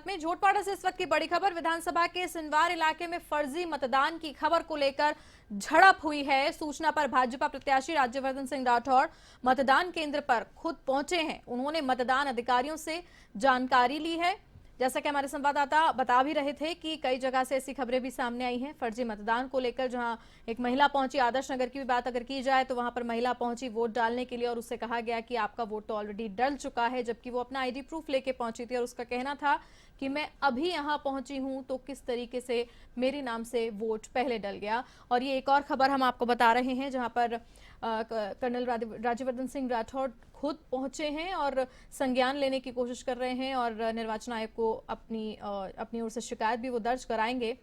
भारत में झोटवाड़ा से इस वक्त की बड़ी खबर। विधानसभा के सिनवार इलाके में फर्जी मतदान की खबर को लेकर झड़प हुई है। सूचना पर भाजपा प्रत्याशी राज्यवर्धन सिंह राठौड़ मतदान केंद्र पर खुद पहुंचे हैं। उन्होंने मतदान अधिकारियों से जानकारी ली है। जैसा कि हमारे संवाददाता बता भी रहे थे कि कई जगह से ऐसी खबरें भी सामने आई हैं फर्जी मतदान को लेकर, जहां एक महिला पहुंची। आदर्श नगर की भी बात अगर की जाए तो वहां पर महिला पहुंची वोट डालने के लिए और उससे कहा गया कि आपका वोट तो ऑलरेडी डल चुका है, जबकि वो अपना आईडी प्रूफ लेके पहुंची थी और उसका कहना था कि मैं अभी यहां पहुंची हूं तो किस तरीके से मेरे नाम से वोट पहले डल गया। और ये एक और खबर हम आपको बता रहे हैं जहां पर कर्नल राज्यवर्धन सिंह राठौड़ खुद पहुंचे हैं और संज्ञान लेने की कोशिश कर रहे हैं और निर्वाचन आयोग को अपनी ओर से शिकायत भी वो दर्ज कराएंगे।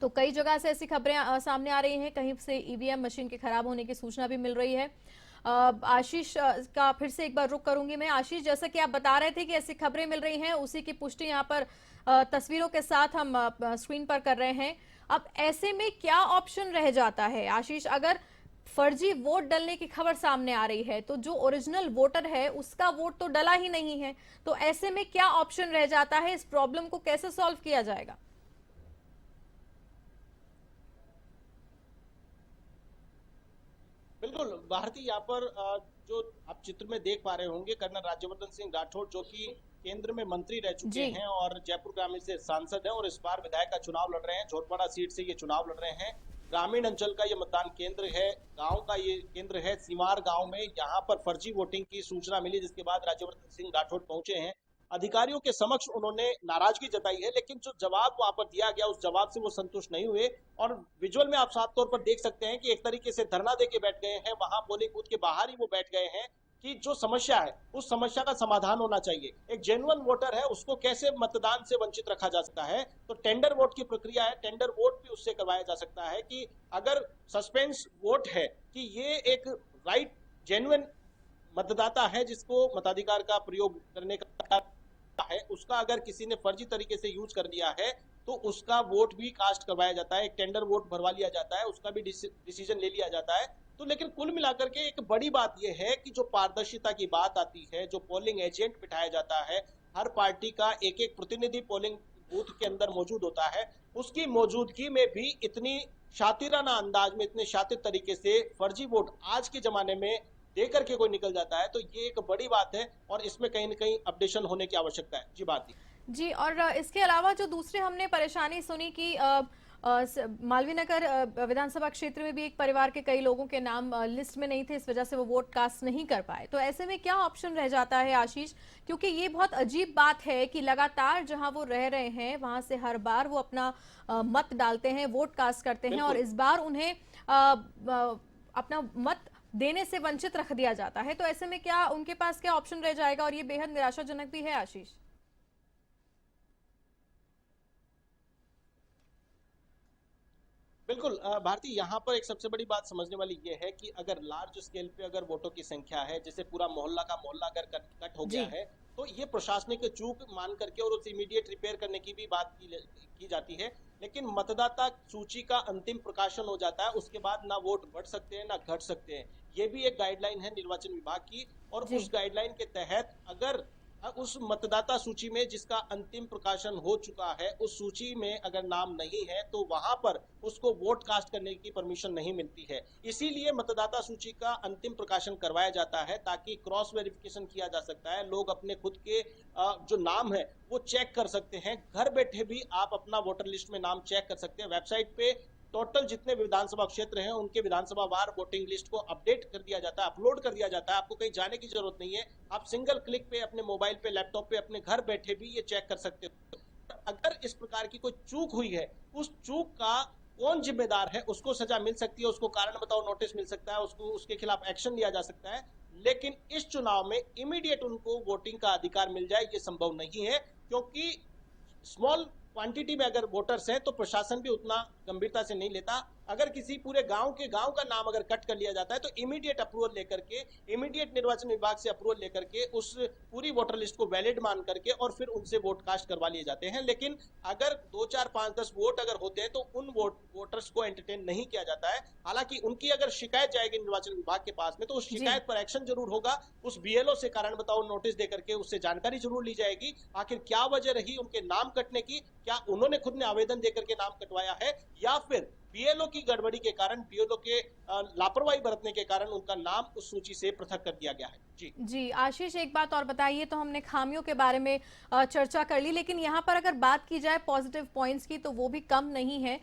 तो कई जगह से ऐसी खबरें सामने आ रही हैं, कहीं से ईवीएम मशीन के खराब होने की सूचना भी मिल रही है। आशीष का फिर से एक बार रुख करूंगी मैं। आशीष, जैसा कि आप बता रहे थे कि ऐसी खबरें मिल रही हैं, उसी की पुष्टि यहाँ पर तस्वीरों के साथ हम स्क्रीन पर कर रहे हैं। अब ऐसे में क्या ऑप्शन रह जाता है आशीष? अगर फर्जी वोट डलने की खबर सामने आ रही है तो जो ओरिजिनल वोटर है उसका वोट तो डला ही नहीं है, तो ऐसे में क्या ऑप्शन रह जाता है? इस प्रॉब्लम को कैसे सॉल्व किया जाएगा? बिल्कुल भारती, यहाँ पर जो आप चित्र में देख पा रहे होंगे, कर्नल राज्यवर्धन सिंह राठौड़ जो कि केंद्र में मंत्री रह चुके हैं और जयपुर ग्रामीण से सांसद हैं और इस बार विधायक का चुनाव लड़ रहे हैं। झोटवाड़ा सीट से ये चुनाव लड़ रहे हैं। ग्रामीण अंचल का ये मतदान केंद्र है, गांव का ये केंद्र है। सीमार गांव में यहाँ पर फर्जी वोटिंग की सूचना मिली, जिसके बाद राज्यवर्धन सिंह राठौड़ पहुंचे हैं। अधिकारियों के समक्ष उन्होंने नाराजगी जताई है, लेकिन जो जवाब वहां पर दिया गया उस जवाब से वो संतुष्ट नहीं हुए। और विजुअल में आप साफ तौर पर देख सकते हैं कि एक तरीके से धरना देके बैठ गए हैं, वहां पोलिंग बूथ के बाहर ही वो बैठ गए हैं कि जो समस्या है उस समस्या का समाधान होना चाहिए। एक जेन्युइन वोटर है, उसको कैसे मतदान से वंचित रखा जा सकता है? तो टेंडर वोट की प्रक्रिया है, टेंडर वोट भी उससे करवाया जा सकता है कि अगर सस्पेंस वोट है कि ये एक राइट जेन्युइन मतदाता है जिसको मताधिकार का प्रयोग करने का है, उसका अगर किसी ने फर्जी तरीके से यूज कर लिया है तो उसका वोट भी कास्ट करवाया जाता है, एक टेंडर वोट भरवा लिया जाता है, उसका भी डिसीजन ले लिया जाता है। तो लेकिन कुल मिलाकर के एक बड़ी बात यह है कि जो पारदर्शिता की बात आती है, जो पोलिंग एजेंट बिठाया जाता है, हर पार्टी का एक एक प्रतिनिधि पोलिंग बूथ के अंदर मौजूद होता है, उसकी मौजूदगी में भी इतनी शातिराना अंदाज में, इतने शातिर तरीके से फर्जी वोट आज के जमाने में दे करके कोई निकल जाता है, तो ये एक बड़ी बात है और इसमें कहीं ना कहीं अपडेशन होने की आवश्यकता है। जी बात जी। और इसके अलावा जो दूसरी हमने परेशानी सुनी कि मालवीय नगर विधानसभा क्षेत्र में भी एक परिवार के कई लोगों के नाम लिस्ट में नहीं थे, इस वजह से वो वोट कास्ट नहीं कर पाए। तो ऐसे में क्या ऑप्शन रह जाता है आशीष? क्योंकि ये बहुत अजीब बात है कि लगातार जहां वो रह रहे हैं वहां से हर बार वो अपना मत डालते हैं, वोट कास्ट करते हैं और इस बार उन्हें अपना मत देने से वंचित रख दिया जाता है। तो ऐसे में क्या उनके पास क्या ऑप्शन रह जाएगा? और ये बेहद निराशाजनक भी है आशीष। बिल्कुल भारती, यहाँ पर एक सबसे बड़ी बात समझने वाली ये है कि अगर लार्ज स्केल पे अगर वोटों की संख्या है, जैसे पूरा मोहल्ला का मोहल्ला अगर कट हो गया है, तो ये प्रशासनिक चूक मान करके और उसे इमीडिएट रिपेयर करने की भी बात की जाती है। लेकिन मतदाता सूची का अंतिम प्रकाशन हो जाता है, उसके बाद ना वोट बढ़ सकते हैं ना घट सकते हैं। ये भी एक गाइडलाइन है निर्वाचन विभाग की और उस गाइडलाइन के तहत अगर उस मतदाता सूची में जिसका अंतिम प्रकाशन हो चुका है, उस सूची में अगर नाम नहीं है तो वहां पर उसको वोट कास्ट करने की परमिशन नहीं मिलती है। इसीलिए मतदाता सूची का अंतिम प्रकाशन करवाया जाता है ताकि क्रॉस वेरिफिकेशन किया जा सकता है, लोग अपने खुद के जो नाम है वो चेक कर सकते हैं। घर बैठे भी आप अपना वोटर लिस्ट में नाम चेक कर सकते हैं। वेबसाइट पे टोटल जितने विधानसभा क्षेत्र हैं उनके विधानसभा वार वोटिंग लिस्ट को अपडेट कर दिया जाता है, अपलोड कर दिया जाता है। आपको कहीं जाने की जरूरत नहीं है, आप सिंगल क्लिक पे अपने मोबाइल पे, लैपटॉप पे, अपने घर बैठे भी ये चेक कर सकते हो। अगर इस प्रकार की कोई चूक हुई है, उस चूक का कौन जिम्मेदार है, उसको सजा मिल सकती है, उसको कारण बताओ नोटिस मिल सकता है, उसको उसके खिलाफ एक्शन लिया जा सकता है। लेकिन इस चुनाव में इमीडिएट उनको वोटिंग का अधिकार मिल जाए ये संभव नहीं है, क्योंकि स्मॉल क्वांटिटी में अगर वोटर्स हैं तो प्रशासन भी उतना गंभीरता से नहीं लेता। अगर किसी पूरे गांव का नाम अगर कट कर लिया जाता है तो इमीडिएट अप्रूवल लेकर के, इमीडिएट निर्वाचन विभाग से अप्रूवल लेकर के उस पूरी वोटर लिस्ट को वैलिड मान करके और फिर उनसे वोट कास्ट करवा लिए जाते हैं। लेकिन अगर 2, 4, 5, 10 वोट अगर होते हैं तो उन वोटर्स को एंटरटेन नहीं किया जाता है। हालांकि उनकी अगर शिकायत जाएगी निर्वाचन विभाग के पास में तो उस शिकायत पर एक्शन जरूर होगा, उस बीएलओ से कारण बताओ नोटिस देकर के उससे जानकारी जरूर ली जाएगी आखिर क्या वजह रही उनके नाम कटने की, क्या उन्होंने खुद ने आवेदन देकर के नाम कटवाया है या फिर बीएलओ की गड़बड़ी के कारण, बीएलओ के लापरवाही बरतने के कारण उनका नाम उस सूची से पृथक कर दिया गया है। जी आशीष, एक बात और बताइए, तो हमने खामियों के बारे में चर्चा कर ली, लेकिन यहाँ पर अगर बात की जाए पॉजिटिव पॉइंट्स की तो वो भी कम नहीं है।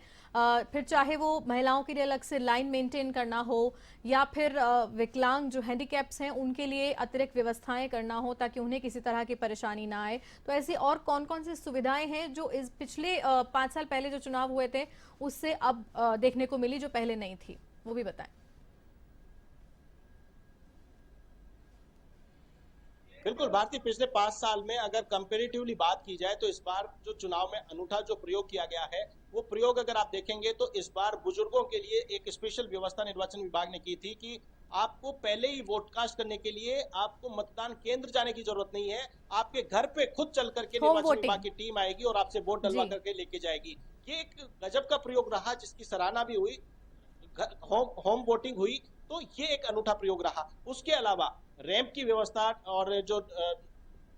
फिर चाहे वो महिलाओं के लिए अलग से लाइन मेंटेन करना हो या फिर विकलांग जो हैंडीकैप्स हैं उनके लिए अतिरिक्त व्यवस्थाएं करना हो ताकि उन्हें किसी तरह की परेशानी ना आए, तो ऐसी और कौन कौन सी सुविधाएं हैं जो इस पिछले 5 साल पहले जो चुनाव हुए थे उससे अब देखने को मिली जो पहले नहीं थी, वो भी बताएं। बिल्कुल भारतीय, पिछले 5 साल में अगर कंपेरेटिवली बात की जाए तो इस बार जो चुनाव में अनूठा जो प्रयोग किया गया है वो प्रयोग अगर आप देखेंगे तो इस बार बुजुर्गों के लिए एक स्पेशल व्यवस्था निर्वाचन विभाग ने की थी कि आपको पहले ही वोट कास्ट करने के लिए आपको मतदान केंद्र जाने की जरूरत नहीं है, आपके घर पे खुद चल करके निर्वाचन विभाग की टीम आएगी और आपसे वोट डलवा करके लेके जाएगी। ये एक गजब का प्रयोग रहा जिसकी सराहना भी हुई, होम वोटिंग हुई, तो ये एक अनूठा प्रयोग रहा। उसके अलावा रैंप की व्यवस्था और जो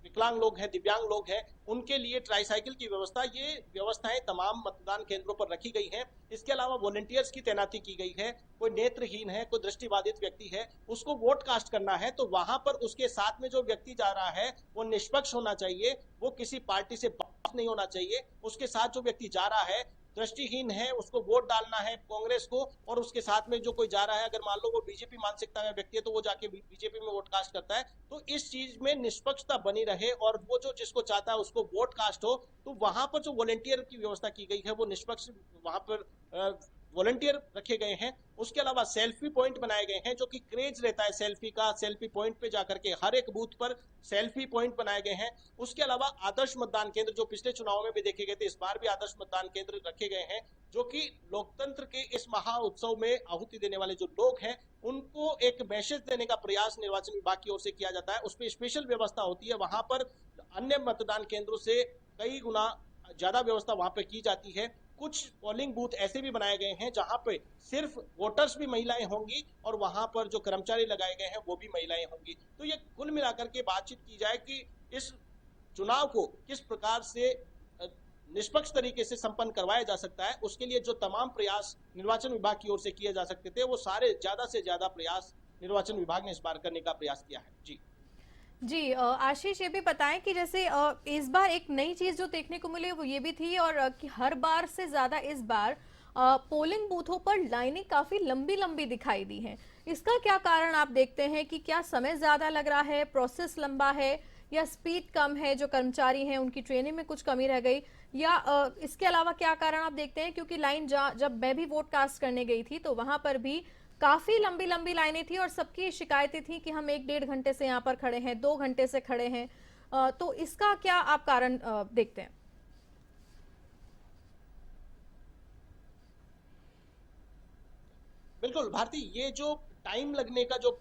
विकलांग लोग हैं, दिव्यांग लोग हैं, उनके लिए ट्राईसाइकिल की व्यवस्था, ये व्यवस्थाएं तमाम मतदान केंद्रों पर रखी गई हैं। इसके अलावा वॉलंटियर्स की तैनाती की गई है। कोई नेत्रहीन है, कोई दृष्टिबाधित व्यक्ति है, उसको वोट कास्ट करना है तो वहां पर उसके साथ में जो व्यक्ति जा रहा है वो निष्पक्ष होना चाहिए, वो किसी पार्टी से बात नहीं होना चाहिए। उसके साथ जो व्यक्ति जा रहा है दृष्टिहीन है, उसको वोट डालना है कांग्रेस को, और उसके साथ में जो कोई जा रहा है अगर मान लो वो बीजेपी मानसिकता में व्यक्ति है तो वो जाके बीजेपी में वोट कास्ट करता है। तो इस चीज में निष्पक्षता बनी रहे और वो जो जिसको चाहता है उसको वोट कास्ट हो, तो वहां पर जो वॉलंटियर की व्यवस्था की गई है वो निष्पक्ष वहां पर वॉलंटियर रखे गए हैं। उसके अलावा सेल्फी पॉइंट बनाए गए हैं, जो कि क्रेज रहता है सेल्फी का, सेल्फी पॉइंट पे जाकर के हर एक बूथ पर सेल्फी पॉइंट बनाए गए हैं। उसके अलावा आदर्श मतदान केंद्र जो पिछले चुनाव में भी देखे गए थे, इस बार भी आदर्श मतदान केंद्र रखे गए हैं, जो कि लोकतंत्र के इस महा उत्सव में आहुति देने वाले जो लोग हैं उनको एक मैसेज देने का प्रयास निर्वाचन विभाग की ओर से किया जाता है। उस पर स्पेशल व्यवस्था होती है, वहां पर अन्य मतदान केंद्रों से कई गुना ज्यादा व्यवस्था वहां पर की जाती है। कुछ पोलिंग बूथ ऐसे भी बनाए गए हैं जहां पे सिर्फ वोटर्स भी महिलाएं होंगी और वहां पर जो कर्मचारी लगाए गए हैं वो भी महिलाएं होंगी। तो ये कुल मिलाकर के बातचीत की जाए कि इस चुनाव को किस प्रकार से निष्पक्ष तरीके से संपन्न करवाया जा सकता है, उसके लिए जो तमाम प्रयास निर्वाचन विभाग की ओर से किए जा सकते थे वो सारे ज्यादा से ज्यादा प्रयास निर्वाचन विभाग ने इस बार करने का प्रयास किया है। जी आशीष, ये भी बताएं कि जैसे इस बार एक नई चीज जो देखने को मिली वो ये भी थी और कि हर बार से ज्यादा इस बार पोलिंग बूथों पर लाइनें काफी लंबी लंबी दिखाई दी हैं। इसका क्या कारण आप देखते हैं कि क्या समय ज्यादा लग रहा है, प्रोसेस लंबा है, या स्पीड कम है, जो कर्मचारी हैं उनकी ट्रेनिंग में कुछ कमी रह गई, या इसके अलावा क्या कारण आप देखते हैं? क्योंकि लाइन जब मैं भी वोट कास्ट करने गई थी तो वहां पर भी काफी लंबी लंबी लाइनें थी और सबकी शिकायतें थी कि हम 1-1.5 घंटे से यहाँ पर खड़े हैं, 2 घंटे से खड़े हैं। तो इसका क्या आप कारण देखते हैं? बिल्कुल भारती, ये जो टाइम लगने का जो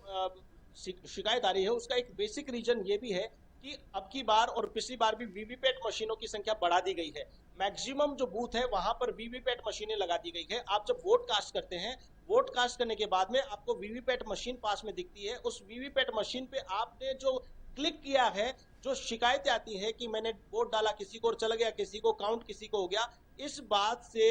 शिकायत आ रही है उसका एक बेसिक रीजन ये भी है कि अब की बार और पिछली बार भी वीवीपैट मशीनों की संख्या बढ़ा दी गई है। मैक्सिमम जो बूथ है वहां पर वीवीपैट मशीनें लगा दी गई है। आप जब वोट कास्ट करते हैं, वोट कास्ट करने के बाद में आपको वीवीपैट मशीन पास में दिखती है। उस वीवीपैट मशीन पे आपने जो क्लिक किया है, जो शिकायतें आती है कि मैंने वोट डाला, किसी को चला गया, किसी को काउंट, किसी को हो गया, इस बात से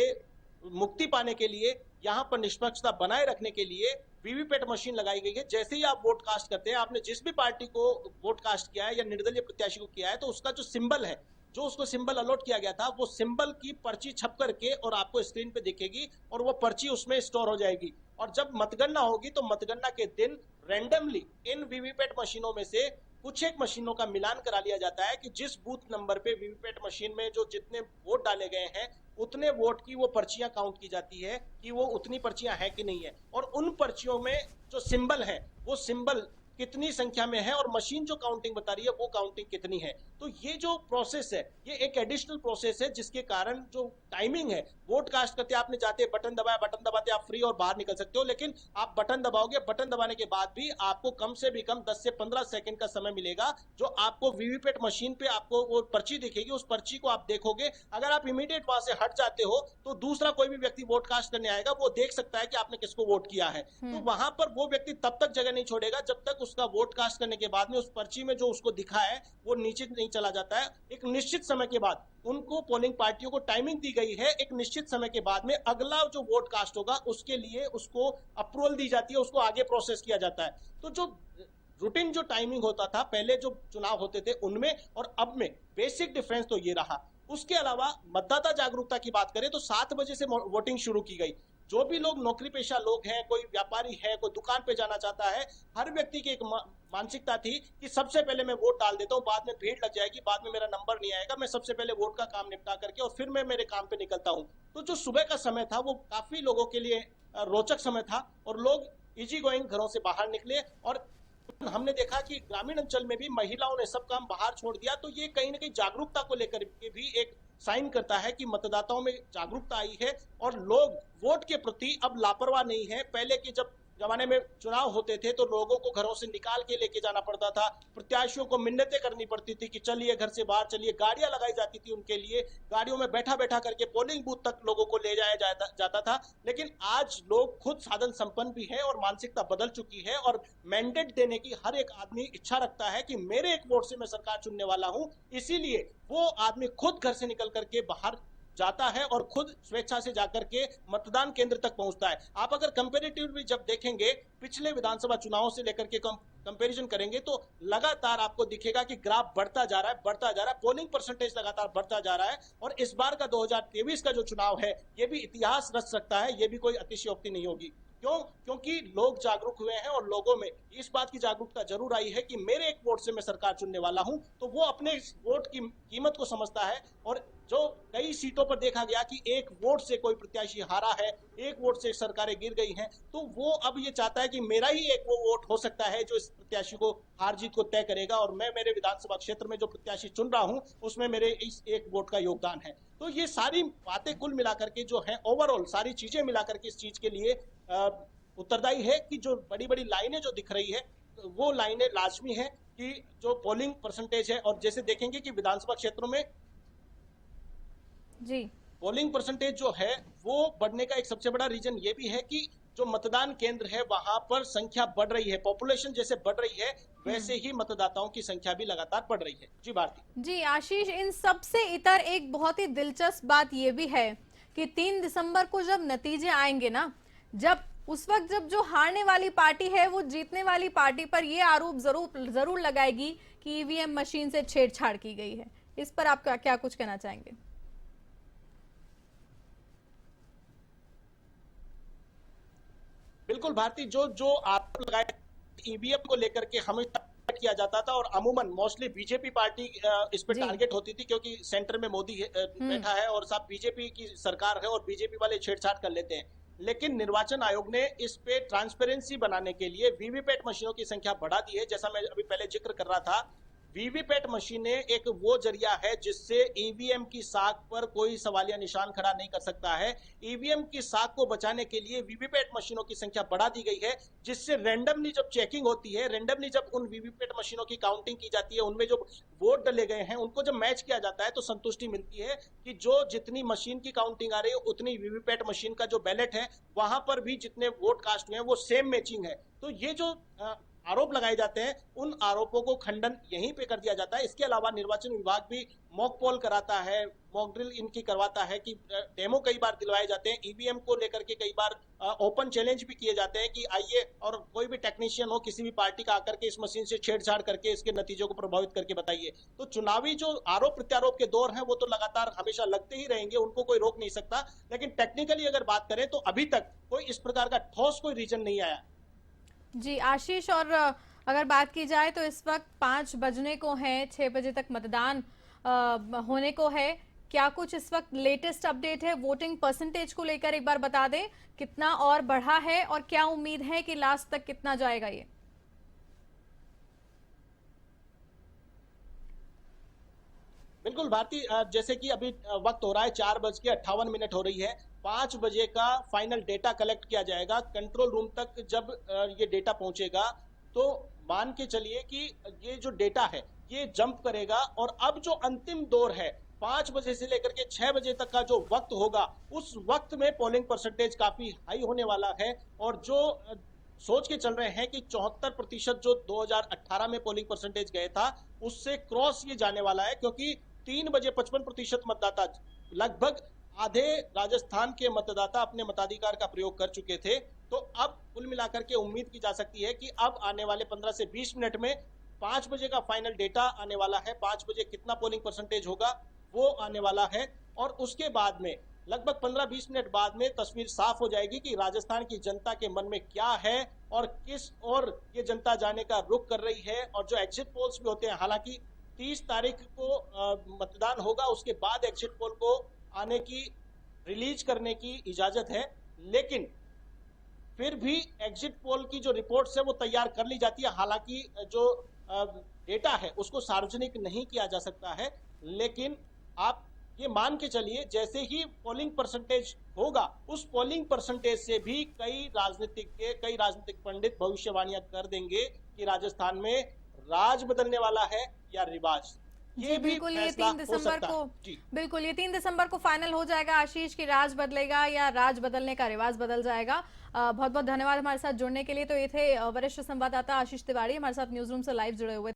मुक्ति पाने के लिए, यहाँ पर निष्पक्षता बनाए रखने के लिए वीवीपैट मशीन लगाई गई है। जैसे ही आप वोट कास्ट करते हैं, आपने जिस भी पार्टी को वोट कास्ट किया है या निर्दलीय प्रत्याशी को किया है, तो उसका जो सिंबल है, जो उसको सिंबल अलॉट किया गया था, वो सिंबल की पर्ची छप करके और आपको स्क्रीन पे दिखेगी और वो पर्ची उसमें स्टोर हो जाएगी। और जब मतगणना होगी तो मतगणना के दिन रैंडमली इन वीवीपैट मशीनों में से कुछ एक मशीनों का मिलान करा लिया जाता है कि जिस बूथ नंबर पे वीवीपैट मशीन में जो जितने वोट डाले गए हैं उतने वोट की वो पर्चियां काउंट की जाती है कि वो उतनी पर्चियां हैं कि नहीं है। और उन पर्चियों में जो सिंबल है वो सिंबल कितनी संख्या में है और मशीन जो काउंटिंग बता रही है वो काउंटिंग कितनी है। तो ये जो प्रोसेस है ये एक एडिशनल प्रोसेस है जिसके कारण जो टाइमिंग है, वोट कास्ट करते आपने जाते बटन दबाया, बटन दबाते आप फ्री और बाहर निकल सकते हो, लेकिन आप बटन दबाओगे, बटन दबाने के बाद भी आपको कम से भी कम 10 से 15 सेकंड का समय मिलेगा जो आपको वीवीपैट मशीन पे आपको वो पर्ची दिखेगी, उस पर्ची को आप देखोगे। अगर आप इमीडिएट वहां से हट जाते हो तो दूसरा कोई भी व्यक्ति वोट कास्ट करने आएगा, वो देख सकता है कि आपने किसको वोट किया है। तो वहां पर वो व्यक्ति तब तक जगह नहीं छोड़ेगा जब तक उसका वोट कास्ट करने के बाद में उस पर्ची में जो उसको दिखा है वो नीचे नहीं चला जाता है। एक निश्चित समय के बाद उनको पोलिंग पार्टियों को टाइमिंग दी गई है, एक निश्चित समय के बाद में अगला जो वोट कास्ट होगा उसके लिए उसको अप्रूवल दी जाती है, उसको आगे प्रोसेस किया जाता है। तो जो रूटीन जो टाइमिंग होता था पहले जो चुनाव होते थे उनमें और अब में बेसिक डिफरेंस तो ये रहा। उसके अलावा मतदाता जागरूकता की बात करें तो 7 बजे से वोटिंग शुरू की गई। जो भी लोग नौकरी पेशा लोग हैं, कोई व्यापारी है, कोई दुकान पे जाना चाहता है, हर व्यक्ति की एक मानसिकता थी कि सबसे पहले मैं वोट डाल देता हूँ, बाद में भीड़ लग जाएगी, बाद में मेरा नंबर नहीं आएगा, मैं सबसे पहले वोट का काम निपटा करके और फिर मैं मेरे काम पे निकलता हूँ। तो जो सुबह का समय था वो काफी लोगों के लिए रोचक समय था और लोग इजी गोइंग घरों से बाहर निकले। और हमने देखा कि ग्रामीण अंचल में भी महिलाओं ने सब काम बाहर छोड़ दिया। तो ये कहीं ना कहीं जागरूकता को लेकर के भी एक साइन करता है कि मतदाताओं में जागरूकता आई है और लोग वोट के प्रति अब लापरवाह नहीं है। पहले के जब जमाने में चुनाव होते थे तो लोगों को घरों से निकाल के लेके जाना पड़ता था, प्रत्याशियों को मिन्नतें करनी पड़ती थी कि चलिए घर से बाहर चलिए, गाड़ियां लगाई जाती थी उनके लिए, गाड़ियों में बैठा बैठा करके पोलिंग बूथ तक लोगों को ले जाया जाता था। लेकिन आज लोग खुद साधन संपन्न भी है और मानसिकता बदल चुकी है और मैंडेट देने की हर एक आदमी इच्छा रखता है कि मेरे एक वोट से मैं सरकार चुनने वाला हूं। इसीलिए वो आदमी खुद घर से निकल करके बाहर जाता है और खुद स्वेच्छा से जाकर के मतदान केंद्र तक पहुंचता है। आप अगर कंपैरेटिवली जब देखेंगे पिछले विधानसभा चुनावों से लेकर के कंपैरिजन करेंगे तो लगातार आपको दिखेगा कि ग्राफ बढ़ता जा रहा है, बढ़ता जा रहा है, पोलिंग परसेंटेज लगातार बढ़ता जा रहा है। और इस बार का 2023 का जो चुनाव है ये भी इतिहास रच सकता है, ये भी कोई अतिशयोक्ति नहीं होगी। क्यों? क्योंकि लोग जागरूक हुए हैं और लोगों में इस बात की जागरूकता जरूर आई है कि मेरे एक वोट से मैं सरकार चुनने वाला हूं। तो वो अपने वोट की कीमत को समझता है। और जो कई सीटों पर देखा गया कि एक वोट से कोई प्रत्याशी हारा है, एक वोट से सरकारें गिर गई हैं, तो वो अब ये चाहता है कि मेरा ही एक वो वोट हो सकता है जो इस प्रत्याशी को हार जीत को तय करेगा और मैं मेरे विधानसभा क्षेत्र में जो प्रत्याशी चुन रहा हूं उसमें मेरे इस एक वोट का योगदान है। तो ये सारी बातें कुल मिलाकर के जो है ओवरऑल सारी चीजें मिलाकर के इस चीज के लिए उत्तरदायी है कि जो बड़ी बड़ी लाइनें जो दिख रही है वो लाइनें लाजमी है कि जो पोलिंग परसेंटेज है। और जैसे देखेंगे कि विधानसभा क्षेत्रों में जी पोलिंग परसेंटेज जो है वो बढ़ने का एक सबसे बड़ा रीजन ये भी है कि जो मतदान केंद्र है वहां पर संख्या बढ़ रही है, पॉपुलेशन जैसे बढ़ रही है वैसे ही मतदाताओं की संख्या भी लगातार बढ़ रही है। जी भारती। जी आशीष, इन सबसे इतर एक बहुत ही दिलचस्प बात यह भी है कि 3 दिसंबर को जब नतीजे आएंगे ना, जब उस वक्त जब जो हारने वाली पार्टी है वो जीतने वाली पार्टी पर यह आरोप जरूर लगाएगी कि ईवीएम मशीन से छेड़छाड़ की गई है। इस पर आप क्या कुछ कहना चाहेंगे? बिल्कुल भारती, जो आरोप लगाए ईवीएम को लेकर के हमेशा किया जाता था और अमूमन मोस्टली बीजेपी पार्टी इस पे टारगेट होती थी क्योंकि सेंटर में मोदी बैठा है और सब बीजेपी की सरकार है और बीजेपी वाले छेड़छाड़ कर लेते हैं। लेकिन निर्वाचन आयोग ने इस पे ट्रांसपेरेंसी बनाने के लिए वीवीपैट मशीनों की संख्या बढ़ा दी है। जैसा मैं अभी पहले जिक्र कर रहा था, वीवीपैट मशीनें एक वो जरिया है जिससे ईवीएम की साख पर कोई सवालिया निशान खड़ा नहीं कर सकता है। ईवीएम की साख को बचाने के लिए वीवीपैट मशीनों की संख्या बढ़ा दी गई है जिससे रैंडमली जब चेकिंग होती है, रैंडमली जब उन वीवीपैट मशीनों की काउंटिंग की जाती है, उनमें जो वोट डले गए हैं उनको जब मैच किया जाता है तो संतुष्टि मिलती है कि जो जितनी मशीन की काउंटिंग आ रही है उतनी वीवीपैट मशीन का जो बैलेट है वहां पर भी जितने वोट कास्ट हुए हैं वो सेम मैचिंग है। तो ये जो आरोप लगाए जाते हैं उन आरोपों को खंडन यहीं पे कर दिया जाता है। इसके अलावा निर्वाचन विभाग भी मॉक पोल कराता है, मॉक ड्रिल इनकी करवाता है कि डेमो कई बार दिलवाए जाते हैं। ईवीएम को लेकर के कई बार ओपन चैलेंज भी किए जाते हैं कि आइए और कोई भी टेक्नीशियन हो किसी भी पार्टी का आकर के इस मशीन से छेड़छाड़ करके इसके नतीजों को प्रभावित करके बताइए। तो चुनावी जो आरोप प्रत्यारोप के दौर हैं वो तो लगातार हमेशा लगते ही रहेंगे, उनको कोई रोक नहीं सकता। लेकिन टेक्निकली अगर बात करें तो अभी तक कोई इस प्रकार का ठोस कोई रीजन नहीं आया। जी आशीष, और अगर बात की जाए तो इस वक्त 5 बजने को है, 6 बजे तक मतदान होने को है। क्या कुछ इस वक्त लेटेस्ट अपडेट है वोटिंग परसेंटेज को लेकर? एक बार बता दें कितना और बढ़ा है और क्या उम्मीद है कि लास्ट तक कितना जाएगा ये? बिल्कुल भारती, जैसे कि अभी वक्त हो रहा है 4:58 हो रही है। 5 बजे का फाइनल डेटा कलेक्ट किया जाएगा। कंट्रोल रूम तक जब ये डेटा पहुंचेगा तो मान के चलिए कि ये जो डेटा है ये जंप करेगा, और अब जो अंतिम दौर है 5 बजे से लेकर के 6 बजे तक का जो वक्त होगा, उस वक्त में पोलिंग परसेंटेज काफी हाई होने वाला है। और जो सोच के चल रहे हैं कि 74% जो 2018 में पोलिंग परसेंटेज गए था उससे क्रॉस ये जाने वाला है, क्योंकि 3 बजे 55% मतदाता, लगभग आधे राजस्थान के मतदाता अपने मताधिकार का प्रयोग कर चुके थे। तो अब कुल मिलाकर के उम्मीद की जा सकती है कि अब आने वाले 15 से 20 मिनट में 5 बजे का फाइनल डेटा आने वाला है। 5 बजे कितना पोलिंग परसेंटेज होगा वो आने वाला है, और उसके बाद में लगभग 15-20 मिनट बाद में तस्वीर साफ हो जाएगी कि राजस्थान की जनता के मन में क्या है और किस और ये जनता जाने का रुख कर रही है। और जो एग्जिट पोल्स भी होते हैं, हालांकि 30 तारीख को मतदान होगा, उसके बाद एग्जिट पोल को आने की, रिलीज करने की इजाजत है, लेकिन फिर भी एग्जिट पोल की जो रिपोर्ट्स है वो तैयार कर ली जाती है। हालांकि जो डेटा है उसको सार्वजनिक नहीं किया जा सकता है, लेकिन आप ये मान के चलिए जैसे ही पोलिंग परसेंटेज होगा, उस पोलिंग परसेंटेज से भी कई राजनीतिक पंडित भविष्यवाणियां कर देंगे कि राजस्थान में राज बदलने वाला है या रिवाज। जी बिल्कुल, ये 3 दिसंबर को, बिल्कुल ये 3 दिसंबर को फाइनल हो जाएगा आशीष की राज बदलेगा या राज बदलने का रिवाज बदल जाएगा। बहुत बहुत धन्यवाद हमारे साथ जुड़ने के लिए। तो ये थे वरिष्ठ संवाददाता आशीष तिवारी, हमारे साथ न्यूज रूम से लाइव जुड़े हुए।